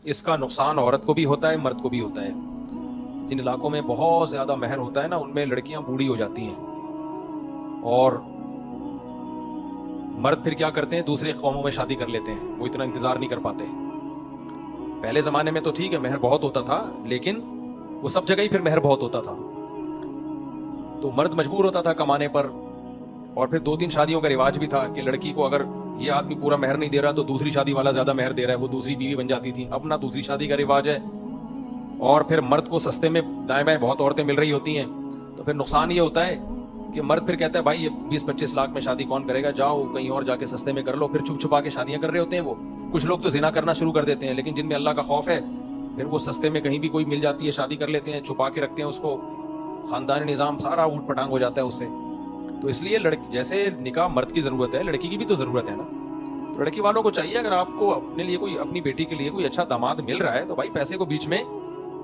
इसका नुकसान औरत को भी होता है, मर्द को भी होता है। जिन इलाकों में बहुत ज्यादा महर होता है ना, उनमें लड़कियां बूढ़ी हो जाती हैं और मर्द फिर क्या करते हैं, दूसरे कौमों में शादी कर लेते हैं। वो इतना इंतजार नहीं कर पाते। पहले जमाने में तो ठीक है, महर बहुत होता था, लेकिन वो सब जगह ही फिर महर बहुत होता था, तो मर्द मजबूर होता था कमाने पर। और फिर 2-3 शादियों का रिवाज भी था कि लड़की को अगर ये आदमी पूरा महर नहीं दे रहा तो दूसरी शादी वाला ज्यादा महर दे रहा है, वो दूसरी बीवी बन जाती थी। अब ना दूसरी शादी का रिवाज है, और फिर मर्द को सस्ते में दाएं बाएं बहुत औरतें मिल रही होती हैं। तो फिर नुकसान ये होता है कि मर्द फिर कहता है भाई ये 20-25 लाख में शादी कौन करेगा, जाओ कहीं और जाके सस्ते में कर लो। फिर छुप छुपा के शादियां कर रहे होते हैं वो। कुछ लोग तो जिना करना शुरू कर देते हैं, लेकिन जिनमें अल्लाह का खौफ है फिर वो सस्ते में कहीं भी कोई मिल जाती है शादी कर लेते हैं, छुपा के रखते हैं उसको। खानदानी निज़ाम सारा ऊट पटांग हो जाता है उससे। तो इसलिए लड़की, जैसे निकाह मर्द की जरूरत है, लड़की की भी तो जरूरत है ना। तो लड़की वालों को चाहिए, अगर आपको अपने लिए कोई, अपनी बेटी के लिए कोई अच्छा दामाद मिल रहा है तो भाई पैसे को बीच में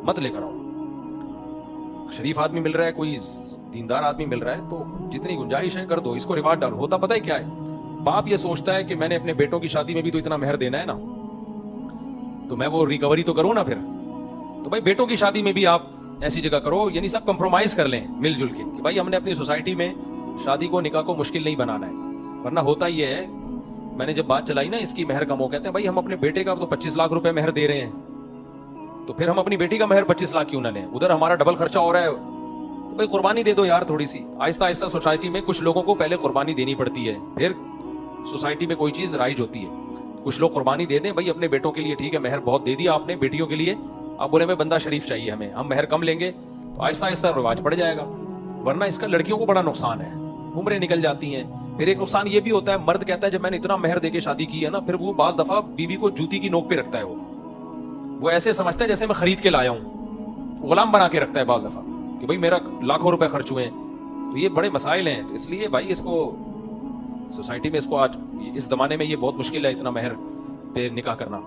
मत लेकर आओ। शरीफ आदमी मिल रहा है, कोई दीनदार आदमी मिल रहा है, तो जितनी गुंजाइश है कर दो, इसको रिवाज डालो। होता पता है क्या है, बाप ये सोचता है कि मैंने अपने बेटों की शादी में भी तो इतना मेहर देना है ना, तो मैं वो रिकवरी तो करूं ना फिर। तो भाई बेटों की शादी में भी आप ऐसी जगह करो, यानी सब कंप्रोमाइज कर लें मिलजुल के, कि भाई हमने अपनी सोसाइटी में शादी को, निकाह को मुश्किल नहीं बनाना है। वरना होता ये है, मैंने जब बात चलाई ना इसकी महर कम हो, कहते हैं भाई हम अपने बेटे का तो 25 लाख रुपए महर दे रहे हैं, तो फिर हम अपनी बेटी का महर 25 लाख क्यों ना लें, उधर हमारा डबल खर्चा हो रहा है। तो भाई कुर्बानी दे दो यार थोड़ी सी। आहिस्ता आहिस्ता सोसाइटी में कुछ लोगों को पहले कुर्बानी देनी पड़ती है, फिर सोसाइटी में कोई चीज राइज होती है। कुछ लोग कुर्बानी दे दें भाई अपने बेटों के लिए, ठीक है महर बहुत दे दिया आपने बेटियों के लिए, अब बोले में बंदा शरीफ चाहिए हमें, हम महर कम लेंगे, तो आहिस्ता आहिस्ता रिवाज पड़ जाएगा। वरना इसका लड़कियों को बड़ा नुकसान है, उम्रें निकल जाती हैं। फिर एक नुकसान ये भी होता है, मर्द कहता है जब मैंने इतना महर देके शादी की है ना, फिर वो बाज दफा बीवी को जूती की नोक पे रखता है। वो ऐसे समझता है जैसे मैं खरीद के लाया हूं, गुलाम बना के रखता है बाज दफा, कि भाई मेरा लाखों रुपए खर्च हुए हैं। तो ये बड़े मसाइल हैं। तो इसलिए भाई इसको सोसाइटी में, इसको आज इस जमाने में ये बहुत मुश्किल है इतना महर पे निकाह करना।